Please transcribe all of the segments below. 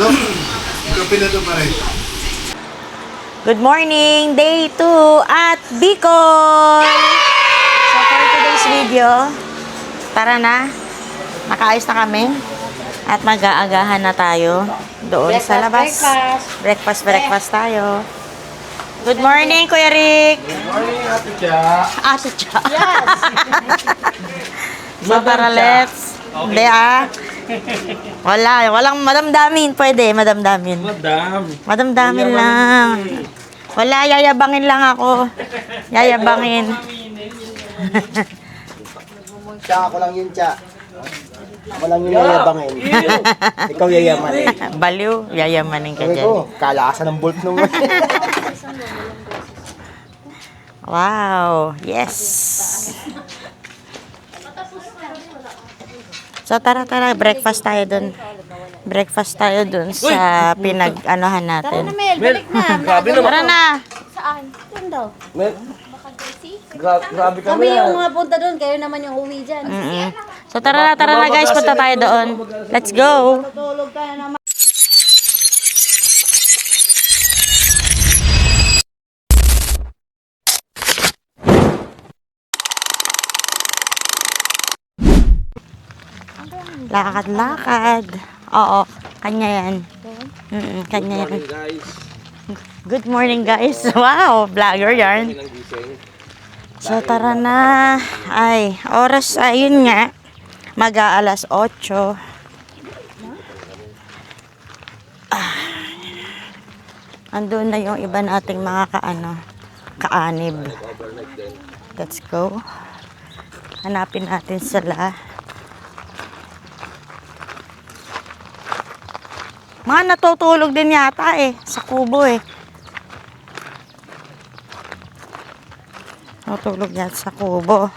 Dok, kape na doon pa rin. Good morning! Day 2 at Bicol! So for today's video, tara na. Nakaayos na kami. At mag-aagahan na tayo doon sa labas. Breakfast tayo. Good morning, Kuya Rick! Good morning, Ate Cha. Ate Cha. Yes! So tara, let's. Hindi walang madamdamin. Pwede, madamdamin. Madamdamin lang. Wala, yayabangin lang ako. Yayabangin. Cha, ako lang yun, Cha. Ako lang yung yayabangin. Ikaw yayamanin. Baliw, yayamanin ka dyan. Ito, kalakasan ng bolt nung... Wow, yes. So tara, breakfast tayo dun. Breakfast tayo dun sa pinag-anohan natin. Tara na, Mel, balik na. Tara na. Saan? Doon daw. Grabe Kami yung mga punta doon, kayo naman yung uwi dyan. So tara na guys, punta tayo doon. Let's go. Tutulog ka na naman. Lakad. Oo, kanya yan. Kanya yan. Good morning guys. Wow, vlogger yarn. So tara na. Ay, oras ayun nga. Mag-aalas 8. Andun na yung iba nating mga kaanib. Let's go. Hanapin natin sila. Mga natutulog din yata sa kubo Natutulog yan sa kubo.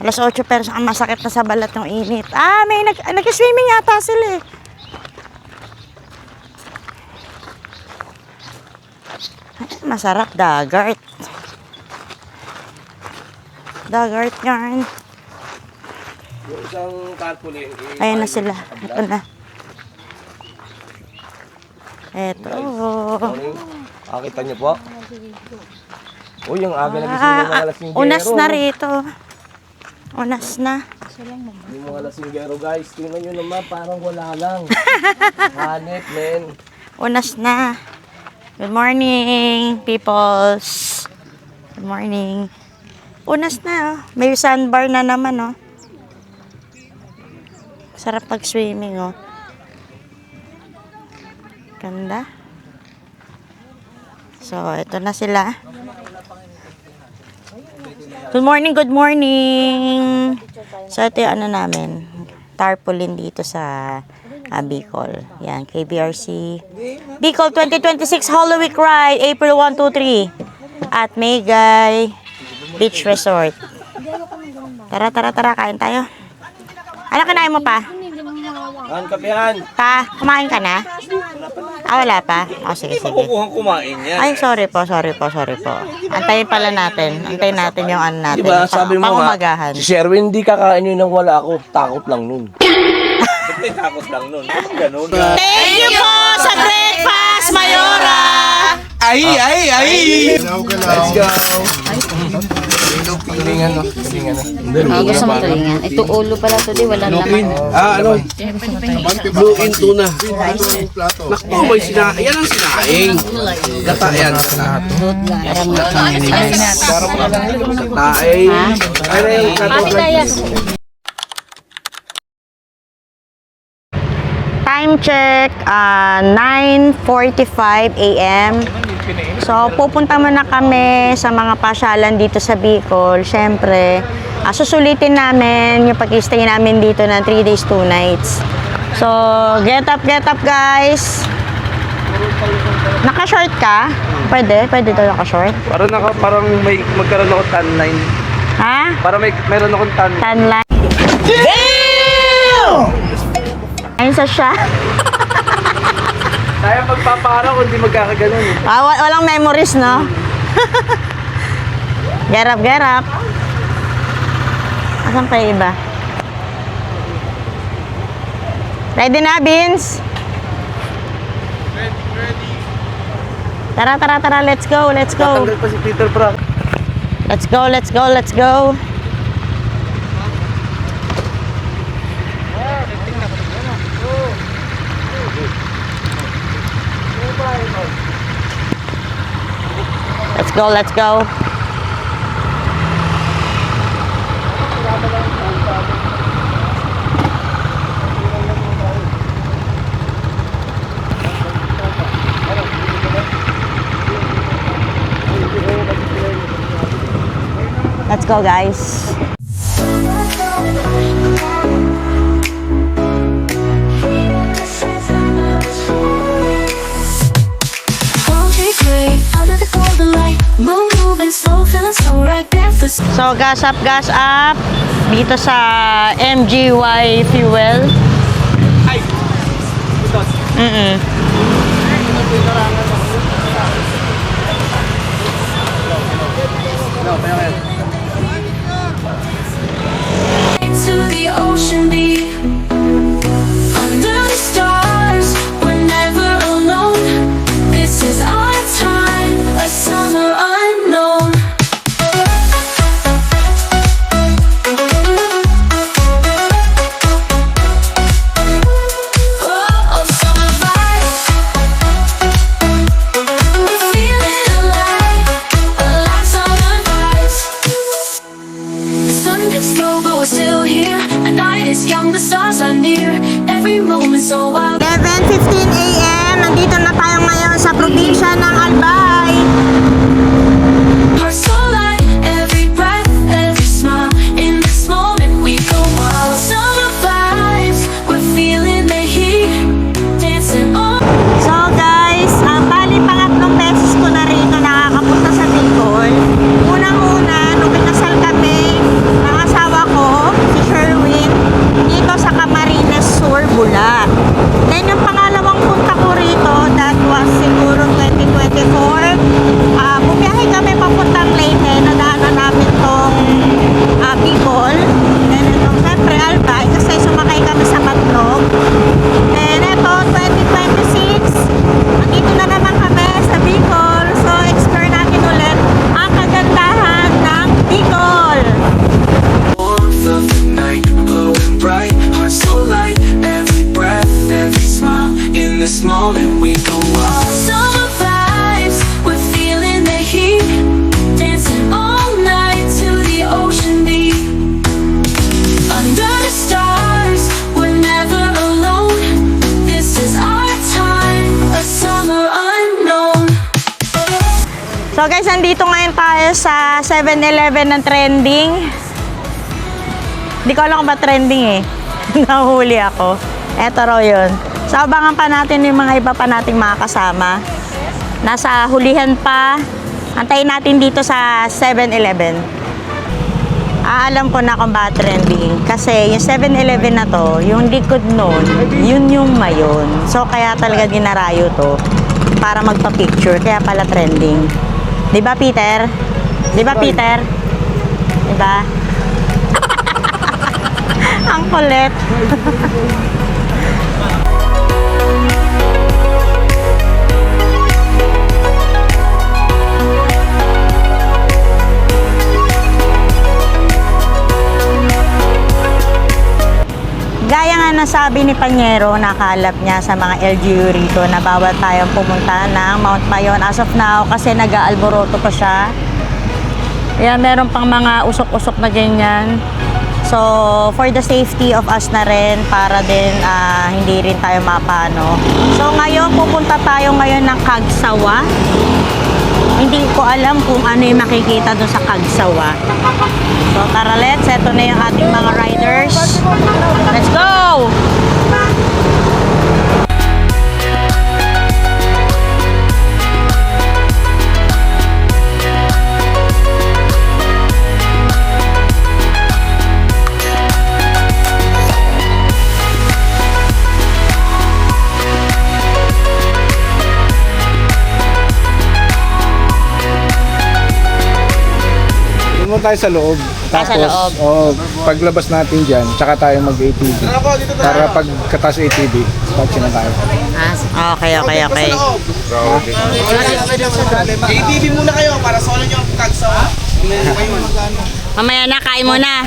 Alas 8 pero ang masakit na sa balat ng init. May nag-swimming yata sila Masarap, dagat. Dagat yarn. Yung isang tarpaulin. Ayan na sila. Ito na. Eto. Kita niyo po? Uy, yung aga nagising ng mga lasinggero. Unas na rito. Unas na. Yung mga lasinggero, guys. Tingnan nyo naman, parang wala lang. Hanip, men. Unas na. Good morning, peoples. Good morning. Unas na, May sandbar na naman, Sarap pag-swimming, Ganda. So, ito na sila. Good morning. So, ito yung namin. Tarpaulin dito sa Bicol. Yan, KBRC. Bicol 2026 Holy Week Ride, April 1, 2, 3. At Megay Beach Resort. Tara, kain tayo. Ano kinain mo pa? Kapihan. Kumain ka na? Wala pa? Sige. Kumain yan. Ay, sorry po. Antayin pala natin. Antayin natin yung natin. Diba, sabi mo pangumagahan. Si Sherwin, hindi kakain yun nang wala ako. Takot lang nun. Takot lang nun. Ganun. Thank you po sa breakfast, Mayora! Ay! Let's go. Pilingan. Gusto mo tulingan. Ito ulo pala to, walang laman. Blue in tuna. Plato. Nakpo, may sinaing. Yan ang sinaing. Gata yan. Taing. Time check, 9:45 a.m. So, pupunta muna kami sa mga pasyalan dito sa Bicol. Siyempre, susulitin namin yung pag-stay namin dito ng 3 days, 2 nights. So, get up guys! Naka-short ka? Pwede daw naka-short. Parang may magkaroon ako tan line. Ha? Parang meron akong tan. Tanline. Damn! Ayun sa siya. Kaya magpapara kung di magkakaganon. Walang memories, no? Get up. Asan pa yung iba? Ready na, Beans? Tara, tara, tara. Let's go, let's go. Tatanggal pa si Peter Frank. Let's go, let's go, let's go. Let's go, let's go. Let's go, guys. So, gas up dito sa MGY Fuel. To the ocean deep, under the stars, we're never alone. This is our time, a summer unknown. Oh, summer vibes, we're feeling alive, summer vibes. The sun gets low, but we're still here. The night is young, the stars are near. Every moment so wild. 11:15 AM. Nandito na tayo ngayon sa probinsya ng Albay. Our soul light, every breath, every smile. In this moment we go wild. Summer vibes, we're feeling the heat. Dancing on. So guys, bali pangatlong beses ko na rito nakakapunta sa Bicol. Unang-una, nung kinasal kami ng asawa ko, si Sherwin, dito sa Camarines Sur, Bula. Then yung pangalawang punta ko rito, that was siguro 2024. Bumiyahe kami papuntang Leyte, nadaanan namin tong Bicol. Then itong siyempre Albay, kasi sumakay kami sa Matlog. Then ito, 2026, nandito na naman kami sa Bicol. So, explore natin ulit ang kagandahan ng Bicol. Warmth of the night, glowing bright. Our soul light, every breath, every smile. In this moment we go wild. Summer vibes, we're feeling the heat. Dancing all night to the ocean deep. Under the stars, we're never alone. This is our time, a summer unknown. So guys, nandito ngayon tayo sa 7-Eleven ng trending. Hindi ko alam kung ba trending eh. Nahuli ako. Eto raw yun. So abangan pa natin yung mga iba pa nating mga kasama. Nasa hulihan pa. Antayin natin dito sa 7-Eleven. Alam ko na kung ba trending. Kasi yung 7-Eleven na to, yung likod nun, yun yung mayon. So kaya talaga dinarayo to para magpa-picture. Kaya pala trending. Di ba, Peter? Di ba, Peter? Di ba? Ang kulit. Gaya nga nasabi ni Panyero, nakalap niya sa mga LGU rito na bawal tayong pumunta ng Mount Mayon as of now kasi nag-aalboroto pa siya. Kaya meron pang mga usok-usok na ganyan. So, for the safety of us na rin, para din hindi rin tayo mapano. So, ngayon, pupunta tayo ngayon ng Kagsawa. Hindi ko alam kung ano yung makikita doon sa Kagsawa. So, tara, let's. Ito na yung ating mga riders. Let's go! doon tayo sa loob. Ah, sa loob. Paglabas natin dyan, tsaka tayo mag-ATV. Para pagkatas ATV, patsin na tayo. Okay. ATV muna kayo para solo nyo ang kagsawa. Mamaya na, kain muna.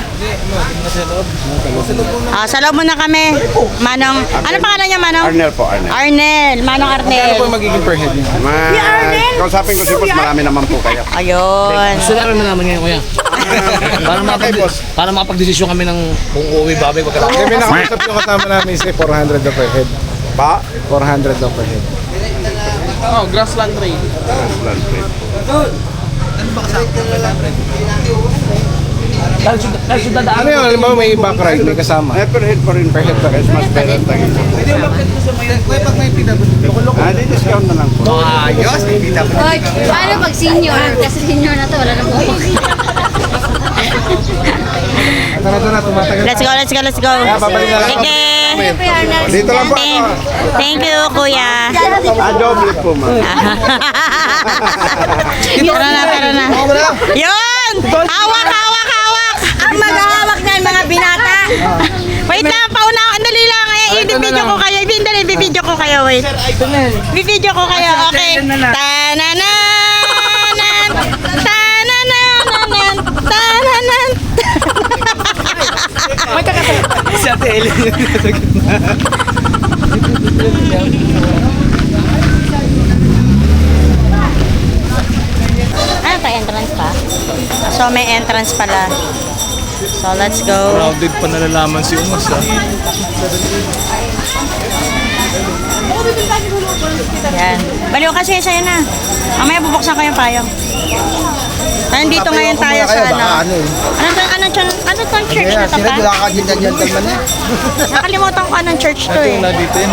Sa loob muna kami. Manong, ano pangalan niya, Manong? Arnel po, Arnel. Arnel, Manong Ano Arnel. po yung magiging per head niya? Kausapin ko si boss, marami naman po kayo. Ayun. Gusto namin malaman ngayon, kuya. Para makapag-desisyon kami ng kung uuwi baboy ko talaga. Kami nakausap yung kasama namin si 400 daw per head. Pa? 400 daw per head. Grassland trade. Ano yun? Halimbawa may back ride, may kasama. Per head pa rin. Per head pa rin. Mas better tayo. Di discount na lang po. Paano pag senior? Kasi senior na to, wala na po. Tara, tumatagal. Let's go. babalik na lang. Sige. Dito lang po. Thank you, kuya. Double po, ma'am. Tara na. Yun! Hawak! Ang maghahawak na yung mga binata. Wait lang, pauna. Andali lang. I-video ko kayo. Bibidyo ko kayo. Wait. Bibidyo ko kayo. Okay. Tanananan. Si Ate Ellen. Ano pa, entrance pa? So, may entrance pala. So, let's go. Crowded pa nalalaman si Umas ah. Yan. Baliw kasi sa'yo na. Mamaya bubuksan ko yung payong. Nandito ngayon tayo sa ano. Ano tong church na to pa? Gentleman eh. Nakalimutan ko anong church to eh. Dito yun.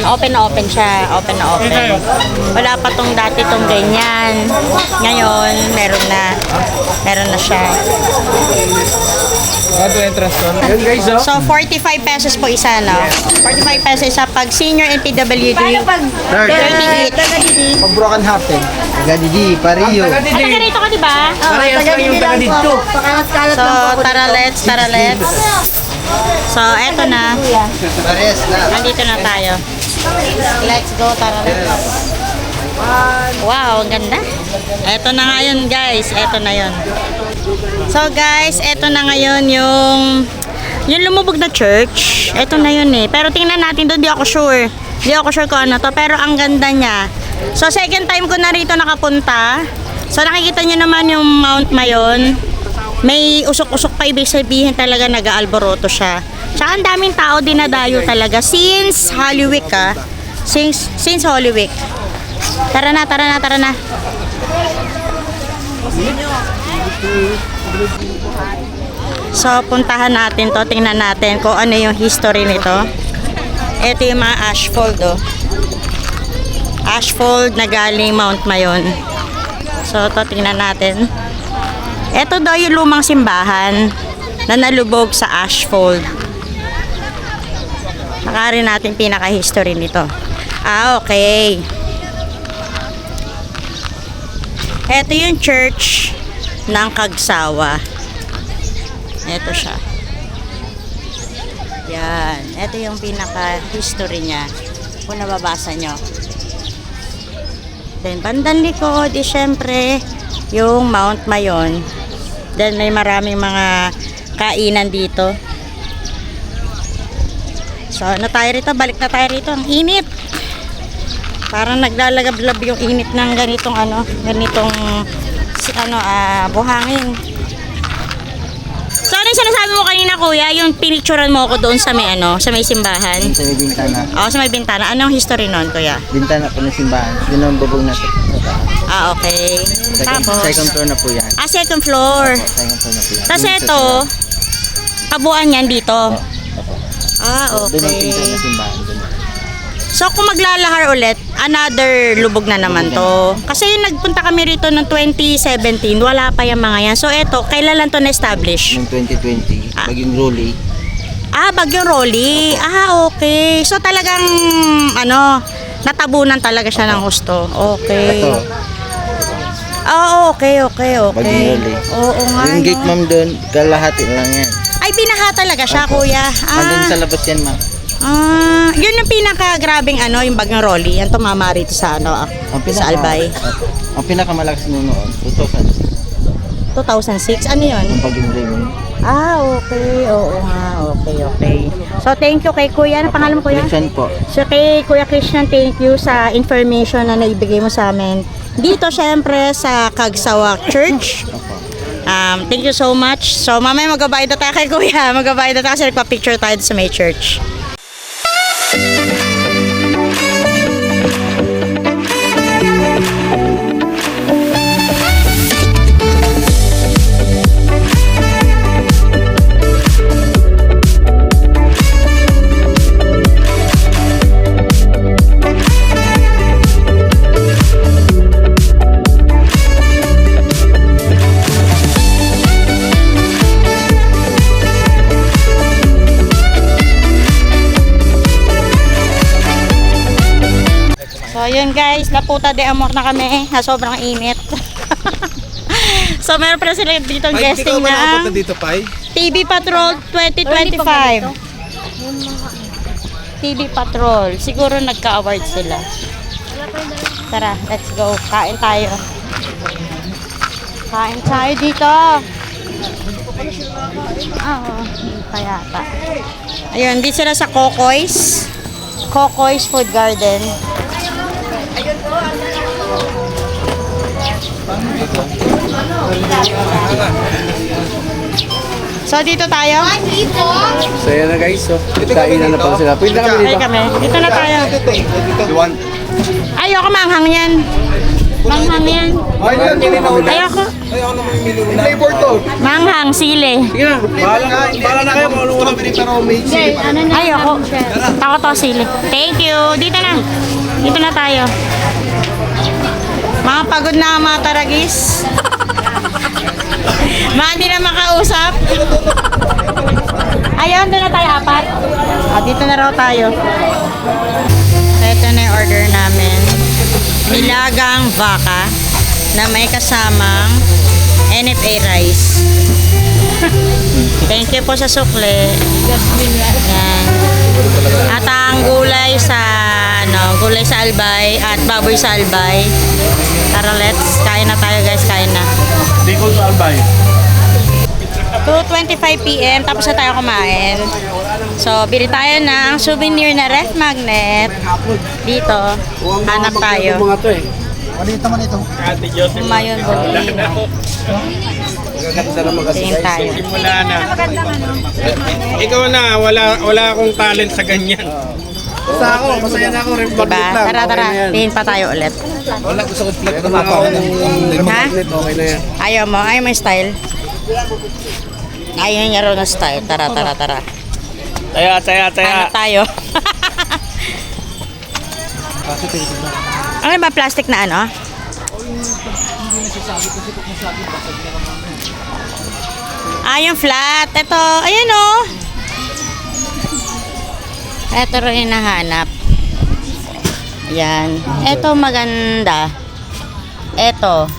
Open na open siya. Open na open. Wala pa tong dati tong ganyan. Ngayon, meron na siya. Ano entrance to? Yun guys, oh. So, 45 pesos po isa, no? 45 pesos isa. Pag senior and PWD, 38. Pag broken hearted. Taga-didi, pariyo. Taga rito ka, di ba? Yung taga dito. So, tara let's. So, eto na. Pares na. Nandito na tayo. Let's go, tara let's. Wow, ang ganda. Eto na ngayon, guys. Eto na yon. So, guys, eto na ngayon yung lumubog na church. Eto na yun eh. Pero tingnan natin doon, di ako sure. Di ako sure kung ano to. Pero ang ganda niya. So, second time ko na rito nakapunta. So, nakikita nyo naman yung Mount Mayon. May usok-usok pa, ibig sabihin talaga nag-aalboroto siya. Tsaka ang daming tao dinadayo talaga. Since Holy Week Since Holy Week. Tara na. So, puntahan natin to. Tingnan natin kung ano yung history nito. Ito yung mga ashfold, oh. Ashfold na galing Mount Mayon. So, to tingnan natin. Ito daw yung lumang simbahan na nalubog sa ashfold. Saka rin natin pinaka-history nito. Okay. Ito yung church ng Kagsawa. Ito siya. Yan. Ito yung pinaka-history niya. Kung nababasa nyo. Then, bandang likod, syempre, yung Mount Mayon. Then, may maraming mga kainan dito. So, ano tayo rito? Balik na tayo rito. Ang init. Parang naglalagablab yung init ng ganitong buhangin. So, ano yung sinasabi mo kanina, kuya? Yung pinicturean mo ako doon sa may simbahan? Sa may bintana. Oo, sa may bintana. Anong history nun, kuya? Bintana po ng simbahan. Yun ang bubong na sa taas. Okay. Tapos? Second floor na po yan. Second floor. Second floor na po yan. Tapos ito, kabuuan yan dito. Doon ang pinto Okay. na simbahan. Doon. So, kung maglalahar ulit, another lubog na naman to. Kasi yung nagpunta kami rito noong 2017, wala pa yung mga yan. So, eto, kailan lang to na-establish? Noong 2020, Bagyong Rolly. Bagyong Rolly. Okay. So, talagang, natabunan talaga siya ng husto. Okay. Ito. Ah, okay. Magnolia. Oo nga, Yung gate no? ma'am doon, kalahati lang yan. Ay, binaha talaga siya, kuya. Andun sa labas yan ma'am. Yun yung pinaka-grabing ano, yung bagyong Rolly. Yan tumama rito sa ano, sa Albay. Ang pinakamalakas noon, 2000. 2006, ano yun? Yung pag-ibig mo. Okay. Oo nga, okay. So, thank you kay kuya. Ano pangalan mo, kuya? Christian po. So, kay Kuya Christian, thank you sa information na naibigay mo sa amin. Dito, syempre, sa Kagsawa Church. Thank you so much. So, mamaya magbabayad na tayo kay kuya. Magbabayad na tayo kasi nagpa-picture tayo sa may church. So, yun guys, Laputa de Amor na kami na sobrang init. So, meron pala sila dito guesting na dito, Pai? TV Patrol 2025. TV Patrol. Siguro nagka-award sila. Tara, let's go. Kain tayo. Kain tayo dito. Kaya ta. Ayun, di sila sa Kokoy's. Kokoy's Food Garden. So, dito tayo. So yan na guys, so kainan na pala sila. Pwede na kami Ay kami. Dito na tayo. Ayoko manghang yan. Manghang yan. Ayoko. Flavor to. Manghang, sili. Sige na, bahala na kayo. Maulungan kami ni Tarome. Ayoko. Takot to sili. Thank you. Dito na. Dito na tayo. Mga pagod na mga taragis. Mga hindi na makausap. Ayun, doon na tayo apat. Dito na raw tayo. Ito na yung order namin. Nilagang baka na may kasamang NFA rice. Thank you po sa sukle. Yan. At ang gulay sa gulay sa albay at baboy sa albay. Tara, let's kain na tayo guys, kain na. Bicol to Albay. 2:25 PM tapos na tayo kumain. So, bili tayo ng souvenir na ref magnet. Dito, hanap tayo. Mga to eh. Mayon buli. Tingin tayo. Ikaw na, wala akong talent sa ganyan. Basta ako, masaya na ako rin. Diba? Tara. Tingin pa tayo ulit. Wala, gusto ko flat na ako. Ha? Okay na yan. Ayaw mo yung style? Ayaw niya raw na style. Tara. Taya. Hanap tayo. Ano ba plastic na ano? Yung flat. Ito, ayan o. Ito rin yung nahanap. Yan. Ito maganda. Ito.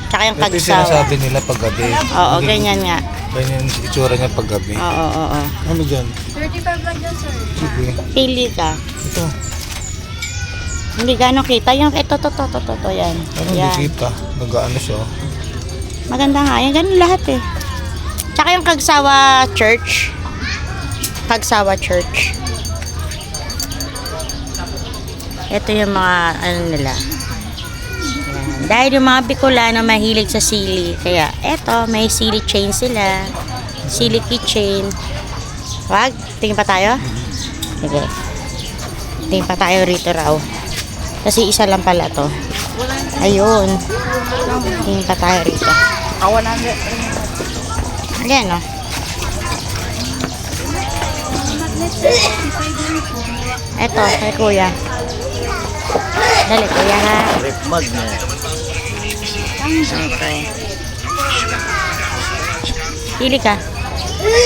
Tsaka yung Ito yung kagsawa. sinasabi nila paggabi. Oo, ganyan nga. Ganyan yung itsura niya paggabi. Oo. Ano dyan? 35 lang dyan, sir. Sige. Pili ka. Ito. Hindi gano'ng kita. Yung ito, yan. Ano Yan. hindi kita? Nag-ano siya? Maganda nga. Yan, ganun lahat eh. Tsaka yung Kagsawa Church. Ito yung mga ano nila. Yan. Dahil yung mga Bicolano mahilig sa sili. Kaya eto, may sili chain sila. Sili keychain. Wag, tingin pa tayo? Sige. Tingin pa tayo rito raw. Kasi isa lang pala to. Ayun. Tingin pa tayo rito. Ayan o. Eto, kay kuya. Dali, kuya ha. Ref magnet. Okay. Pili ka.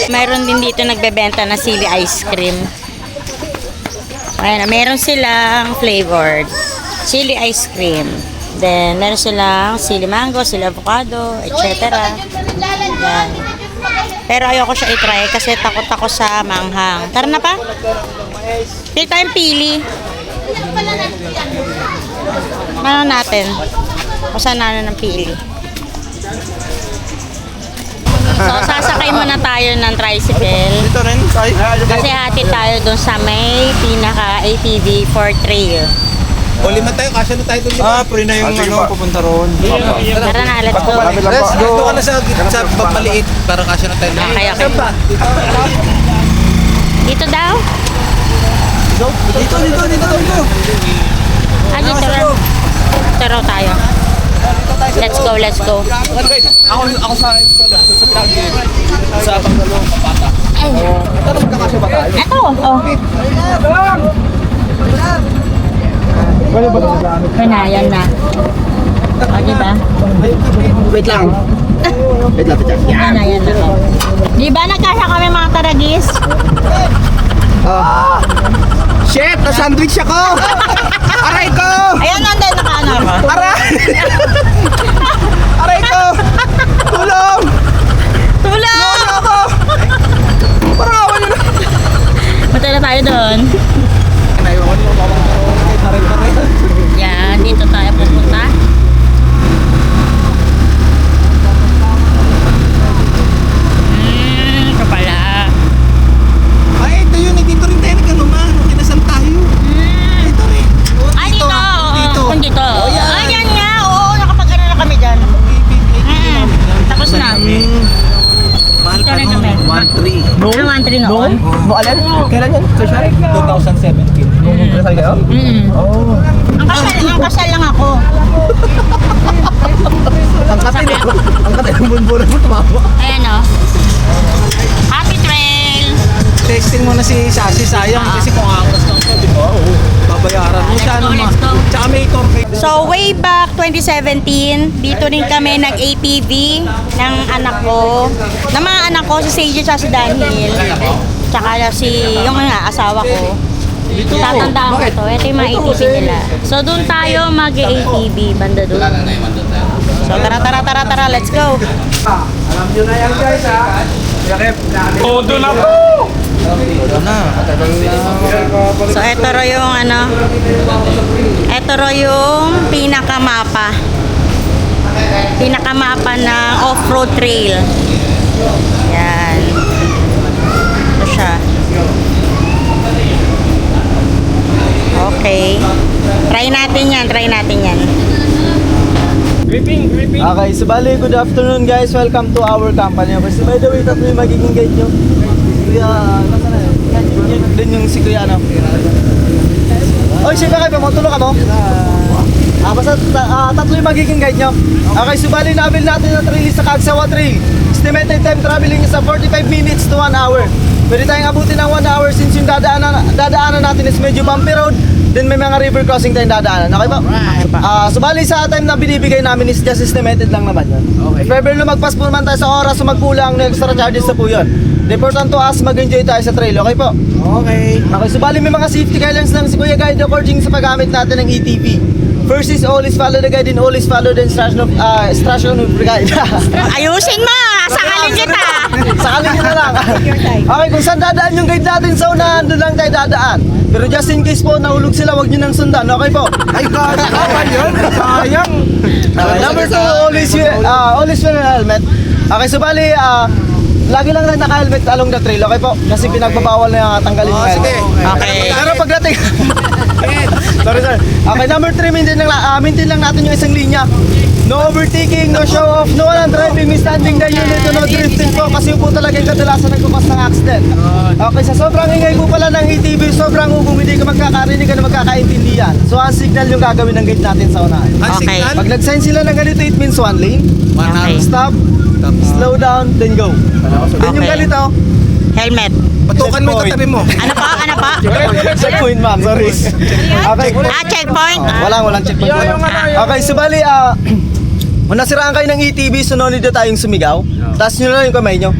Mayroon din dito nagbebenta na sili ice cream. Ayan, meron silang flavored sili ice cream. Then, meron silang sili mango, sili avocado, etc. Yan. Pero ayoko siya i-try kasi takot ako sa manghang. Tara na pa. Pili tayong pili. Ano natin? Kung saan na ng pili. So, sasakay muna tayo ng tricycle. Dito rin, Kasi hati tayo dun sa may pinaka-ATV for trail. O, 5 tayo. Kasya na tayo doon. pwede na yung pupunta roon. Tara na, let's go. Let's go. Doon ka na sa maliit para kasya na tayo. Okay. Dito daw? Dito. Ah, dito lang. Dito raw tayo. Let's go. Ako sa Bangalo, Kapata. Ito, oh. Kanayan na. O, diba? Wait lang. Kanayan na ko. Diba nagkasya kami mga taragis? Shit! Na-sandwich ako! Aray ko! Ayan, nandun nakaano ako. Aray ko! Tulong! Tulong! Ako! Parang awan nyo na! Punta na tayo doon. Yan, dito tayo pupunta. Ito pala. Ay, ito yun. Dito rin tayo nag-anuman. Kinasal tayo. Ito rin. Ay, dito. Dito. Oo, dito. Oh, yan. Ay, yan nga. Oo, nakapag-ano na kami dyan. Tapos na. Mahal Dito pa rin nun. kami. 1-3. Ano, 1-3 noon? No, alin? Kailan yun? Special? 2017. Kasal kayo? Oh. Ang kasal lang ako. Ang katin eh. Ang katin ng bunbunan mo tumawa. Ayan o. Happy trail! Texting mo na si Sassy, sayang kasi kung angas lang to, di ba? Babayaran mo siya naman. Let's go. Tsaka may torque. So, way back 2017, dito rin kami nag-ATV ng anak ko. Ng mga anak ko, si Sage at si Daniel. Tsaka yung nga, asawa ko. Tatandaan ko to. Ito yung mga ATV nila. So, doon tayo mag-ATV, banda doon. So, tara, let's go. Alam nyo na yan guys ha. Todo na po! So, ito ro yung ano, ito ro yung pinakamapa ng off-road trail. Yan. Ito siya. Okay. Try natin yan. Gripping. Okay, so bali, good afternoon guys. Welcome to our company. Kasi by the way, tatlo yung magiging guide nyo. Kuya, nasa na yun? Din yung si Kuya ano. Oy, siya kayo, pamutulong ka mo? Basta tatlo yung magiging guide nyo. Okay, so bali, na-avail natin na trail sa Kagsawa Trail. Estimated time traveling is 45 minutes to 1 hour. Pwede tayong abutin ng 1 hour since yung dadaanan natin is medyo bumpy road. Then may mga river crossing tayong dadaanan. Okay ba? So bali sa time na binibigay namin is just estimated lang naman yun. If ever lumagpas po naman tayo sa oras o magkulang, no extra charges na po yun. The important to us, mag-enjoy tayo sa trail. Okay po? Okay. Okay, so bali may mga safety guidelines lang si Kuya Guide according sa paggamit natin ng ATV. First is always follow the guide and always follow the instruction of the guide. Ayusin mo! Sakalin kita! Sakalin nyo na lang. Okay, kung saan dadaan yung guide natin sa unahan, doon lang tayo dadaan. Pero just in case po, nahulog sila, huwag nyo nang sundan. Okay po? Ay, kapan yun? Sayang. Number 2, always wear a helmet. Okay, so bali, lagi lang rin naka-helmet along the trail. Okay po? Kasi pinagbabawal na yung tanggalin yung helmet. Okay. Pero pagdating... Sorry, sir. Okay, number 3, maintain lang natin yung isang linya. No overtaking, no show off, no one driving, standing the unit, no drifting po kasi po talaga yung kadalasan nagkupas ng accident. Okay, sa sobrang ingay po pala ng ATV, sobrang ugong, hindi ka magkakarinig ka na magkakaintindihan. So, ang signal yung gagawin ng gate natin sa unahan. Okay. Pag nag-sign sila ng ganito, it means 1 lane. Okay. Stop, slow down, then go. Then yung Okay. ganito, Helmet. Patukan mo yung katabi mo. Ano pa? checkpoint ma'am, sorry. Okay. Checkpoint? Walang checkpoint. Okay, so bali, kung nasiraan kayo ng ATV, so no need na tayong sumigaw. Taas nyo na lang yung kamay nyo.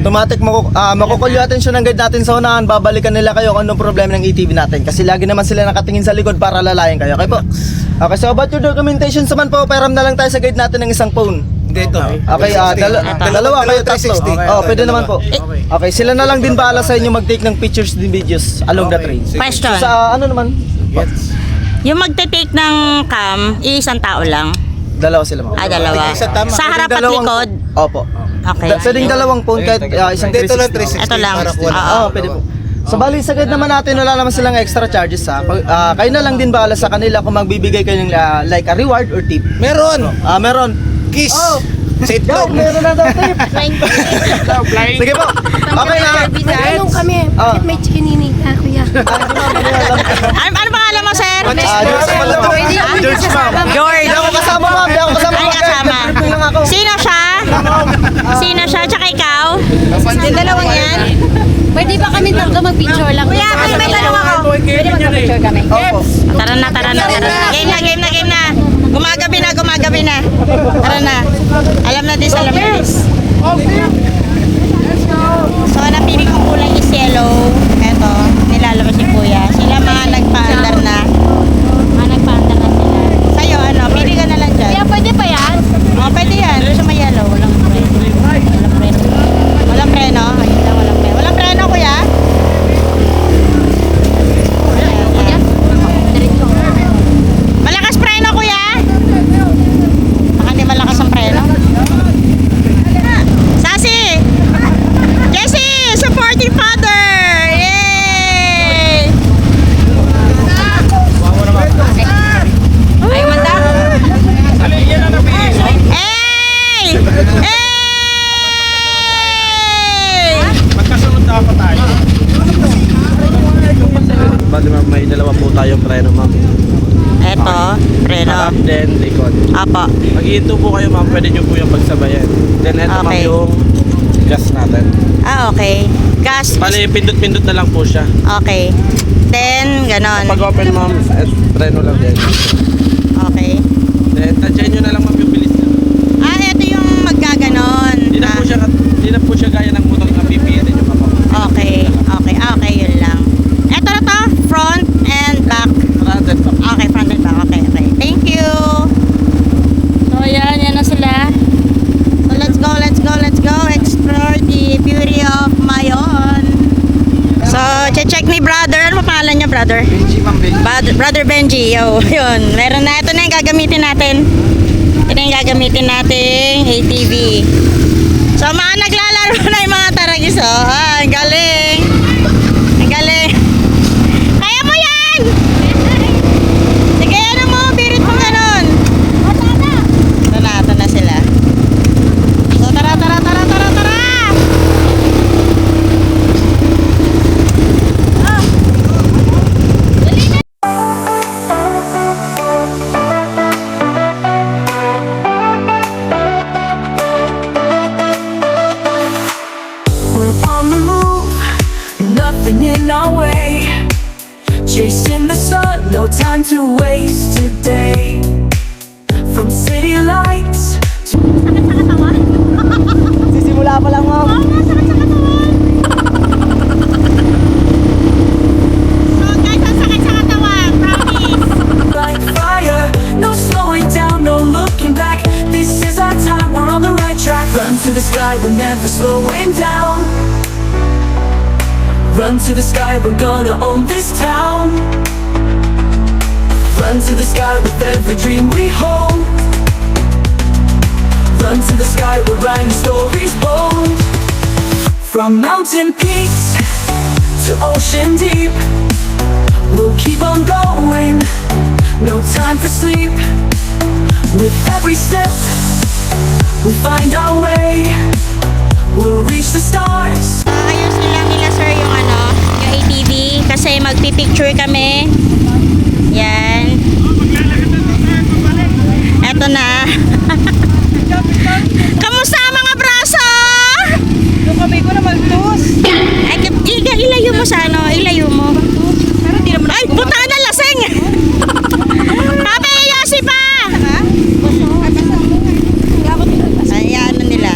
automatic makukuha yung atensyon ng guide natin sa unahan, babalikan nila kayo kung anong problema ng ATV natin. Kasi lagi naman sila nakatingin sa likod para lalayan kayo. Okay po? Okay, so about your documentation naman po, peram na lang tayo sa guide natin ng isang phone. Dito. Okay, dalawa kayo, tatlo. 360. Oh, pwede naman po. Okay, sila na lang din bahala sa inyo mag-take ng pictures din videos along the train. Question. Sa ano naman? Yung magte-take ng cam, isang tao lang. Dalawa sila, ma'am. Dalawa. Isa tama. Sa harap at Dalawang- likod. Opo. Okay. Pwedeng dalawang phone kahit isang Dito lang 360. 360. Ito lang. Para kuha. Oo, pwede po. So bali sa guide naman natin, wala naman silang extra charges ha. Kayo na lang din bahala sa kanila kung magbibigay kayo ng like a reward or tip. Meron. Meron. Kiss. Oh. Sa Go, itlog. meron na daw tip. Sige po. Okay na. Tanong kami, bakit may chikinini ka, kuya? Ano pangalan mo, sir? George, ma'am. George. Hindi ako kasama, ma'am. Hindi ako kasama. Ay, kasama. Nag-briefing lang ako. Sino siya? Sino siya? Tsaka ikaw? Yung dalawang yan? Pwede ba kami tatlo mag-picture lang? Kuya, may tanong ako. Pwede mag-picture kami? Opo. Tara na. Game na. Gumagabi na. Tara na. Alam na this. So, napili kong kulay is yellow. Eto, nilalabas si Kuya. Sila mga nagpa-andar na. Sila. Sa'yo, pili ka na lang dyan. Kuya, pwede pa yan? Pwede yan. Gusto mo yellow. Walang preno. Ayun lang, walang preno. Walang preno, Kuya? Malakas preno, Kuya? Baka di malakas ang preno. Sassy! Jessie! Supporting father! Yay! Ay, manda! Hey! Magkasunod na pa tayo. Bali ma'am, may dalawa po tayong preno ma'am. Eto, preno. Harap, then likod. Apo. Mag-iinto po kayo ma'am, pwede nyo po yung pagsabayan. Then eto ma'am Okay. yung gas natin. Okay. Gas. Bali, pindot-pindot na lang po siya. Okay. Then, ganon. Pag open ma'am, preno lang din. Okay. Then tansyahin nyo na lang ma'am yung bilis na. Eto yung maggaganon. Hindi na po siya gaya ng motor na pipitin nyo ma'am. Okay, yun lang. Eto na to, front and back. Front and back. Okay, front and back. Okay. Thank you. So, yan na sila. So, let's go. Explore the beauty of Mayon. So, check ni brother. Ano pa pangalan niya, brother? Benji, ma'am. Benji. Brother Benji. Yo, yun. Meron na. Ito na yung gagamitin natin. ATV. So, mga naglalaro na yung mga taragis, oh. Ang galing. Kaya mo yan! Sige, ano mo, birit mo ganun. Ito na sila. So, tara. We're on the move, nothing in our way. Chasing the sun, no time to waste today. From city lights to Sisimula pa lang, ma'am. like fire, no slowing down, no looking back. This is our time, we're on the right track. Run to the sky, we're never slowing down. Run to the sky, we're gonna own this town. Run to the sky with every dream we hold. Run to the sky, we're writing stories bold. From mountain peaks to ocean deep, we'll keep on going, no time for sleep. With every step, we'll find our way. We'll reach the stars. Ayos nila sir yung yung ATV kasi magpipicture kami. Yan. Eto na. Kamusta mga braso? Yung kamay ko na magtus. Ay, ilayo mo sa ilayo mo. Pero di naman. Ay, puta na lasing. Pape, yosi pa. Ay, ano nila.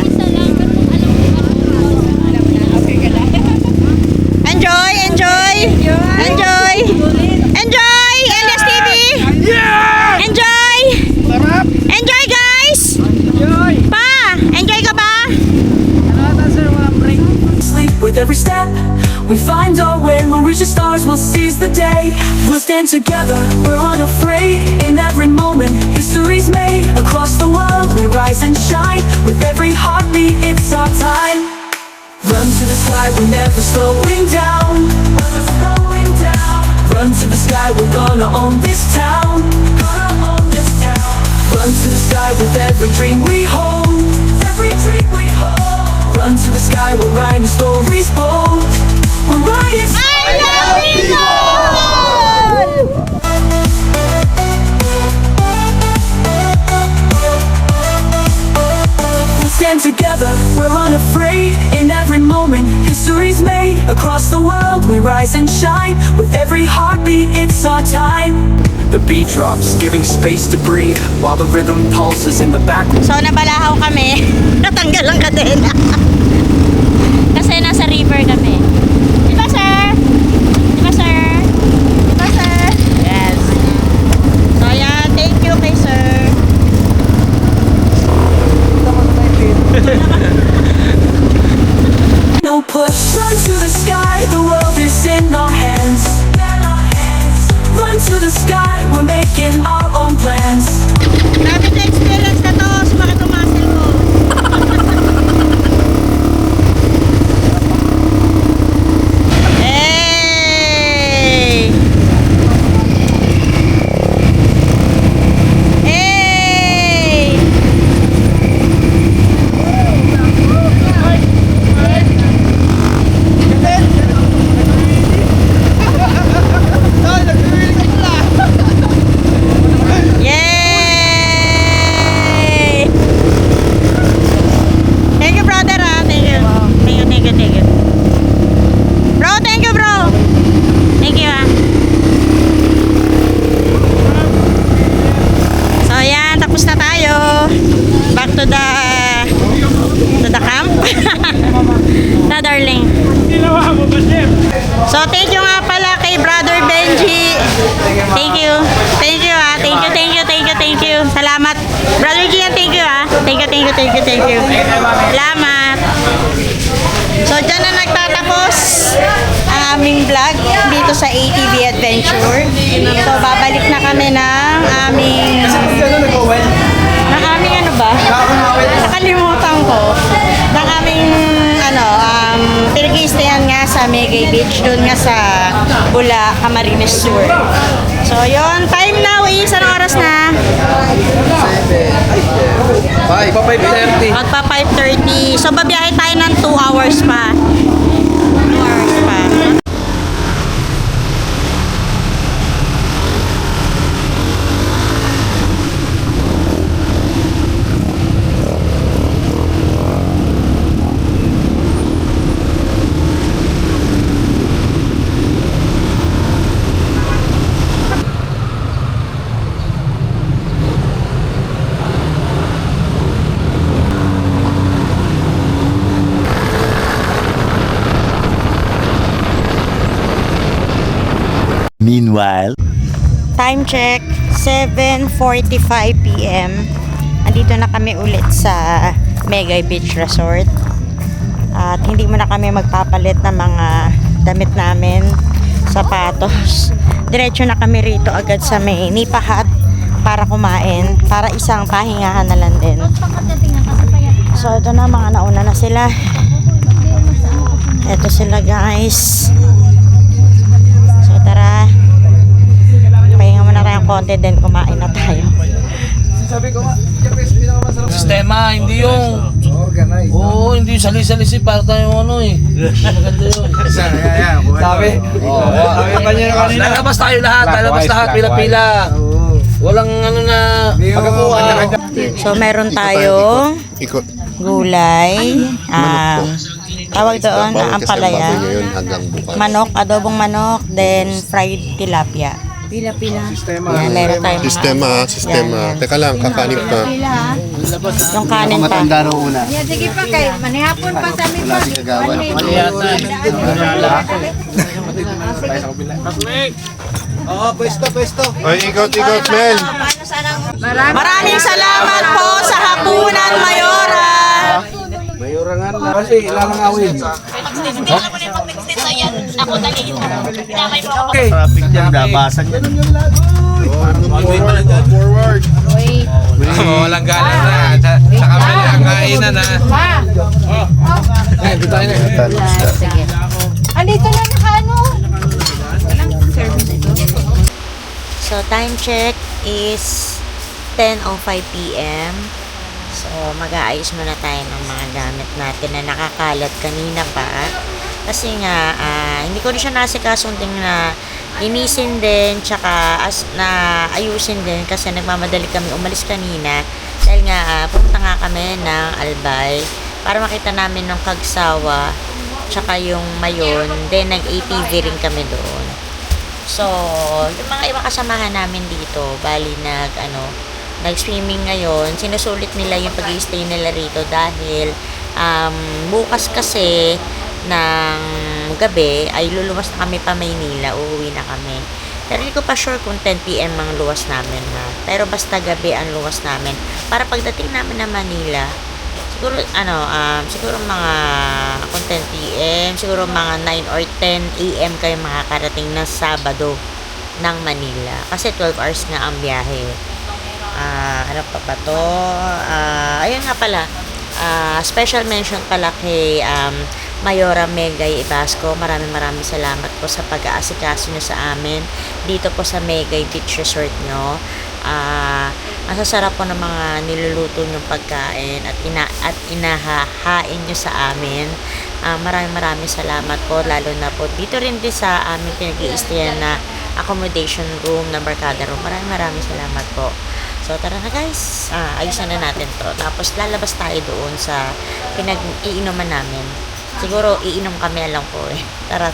day. We'll stand together, we're unafraid. In every moment, history's made. Across the world, we rise and shine. With every heartbeat, it's our time. Run to the sky, we're never slowing down. Never slowing down. Run to the sky, we're gonna own this town. Gonna own this town. Run to the sky with every dream we hold. Every dream we hold. Run to the sky, we're writing stories bold. We're writing. I love We'll stand together, we're unafraid. In every moment, history's made. Across the world, we rise and shine. With every heartbeat, it's our time. The beat drops, giving space to breathe. While the rhythm pulses in the background. So nabalahaw kami. Natanggal ang kadena. Kasi nasa river kami. Di ba sir? Di ba sir? Di ba sir? Yes. So ayan, thank you kay sir. No push, run to the sky. The world is in our hands. Run to the sky, we're making our own plans. Grabe na experience na to. Sumakit ang muscle ko. Hey! Hey! Yay! Thank you, brother. Thank you. Thank you, thank you, thank you. Bro, thank you, bro. Thank you, So, ayan. Tapos na tayo. Back to the camp. Na, darling. So, thank you nga pala kay Brother Benji. Thank you. Thank you, Thank you, thank you, thank you, thank you. Salamat. Brother Gian, thank you, Thank you, thank you, thank you, thank you. Salamat. So, dyan na nagtatapos ang aming vlog dito sa ATV Adventure. So, babalik na kami ng aming ano ba? Nakalimutan ko. Ng aming pinag-i-stayan nga sa Megay Beach, doon nga sa Bula, Camarines Sur. So, yon, time now is, anong oras na? 5:30. Magpa 5:30. So, babiyahe tayo ng 2 hours pa. 2 hours pa. Meanwhile, Time check, 7:45 PM. Andito na kami ulit sa Megay Beach Resort. At hindi mo na kami magpapalit ng mga damit namin, sapatos. Diretso na kami rito agad sa may Nipa Hut para kumain, para isang pahingahan na lang din. So ito na, mga nauna na sila. Ito sila, guys. So tara, pahinga muna tayong konti, then kumain na tayo. Sabi ko nga, yung recipe na masarap. Sistema, hindi yung Organize. Oo, hindi yung sali-salisi para tayong ano eh. Maganda yun. Sabi. Sabi pa niya kanina. Lalabas tayo lahat, pila-pila. Walang ano na So meron tayong gulay, tawag doon na ampalaya, manok, adobong manok, then fried tilapia. Pila-pila. Yan, meron tayong sistema. Yan. Teka lang, kakanin pa. Yung kanin pa. Yeah, sige pa kayo. Manihapon pa sa amin pa. Oo, pwesto. Ay, ikot, Mel. Maraming salamat po sa hapunan, Mayora. Kasi ilang awin. yan. Ako dali. Damay mo ako. Traffic dyan, labasan yan. Forward. Walang galang na. Sa kabila ang kainan na. Dito tayo na. Sige. Andito na nakaano. So, time check is 10:05 p.m. So, mag-aayos muna tayo ng mga gamit natin na nakakalat kanina pa. Kasi nga, hindi ko rin siya nasikasunding na linisin din, tsaka na ayusin din kasi nagmamadali kami umalis kanina. Dahil nga, pumunta nga kami ng Albay para makita namin ng Kagsawa, tsaka yung Mayon. Then, nag-ATV rin kami doon. So, yung mga ibang kasamahan namin dito, bali nag-swimming ngayon, sinusulit nila yung pag-i-stay nila rito dahil bukas kasi ng gabi ay luluwas na kami pa Maynila, uuwi na kami. Pero hindi ko pa sure kung 10 p.m. ang luwas namin ha. Pero basta gabi ang luwas namin. Para pagdating namin na Manila, siguro siguro mga kung 10 p.m. siguro mga 9 or 10 a.m. kayo makakarating ng Sabado ng Manila. Kasi 12 hours nga ang biyahe. Ano pa ba to? Ayun nga pala. Special mention pala kay Mayora Megay Ibasco. Maraming salamat po sa pag-aasikaso nyo sa amin dito po sa Megay Beach Resort nyo. Ang sasarap po ng mga niluluto nyong pagkain at inahahain nyo sa amin. Maraming salamat po, lalo na po dito rin din sa aming pinag-i-stayan na accommodation room na Barkada Room. Maraming salamat po. So, tara na guys. Ayusan na natin to. Tapos, lalabas tayo doon sa pinag-iinuman namin. Siguro, iinom kami lang po eh. Tara.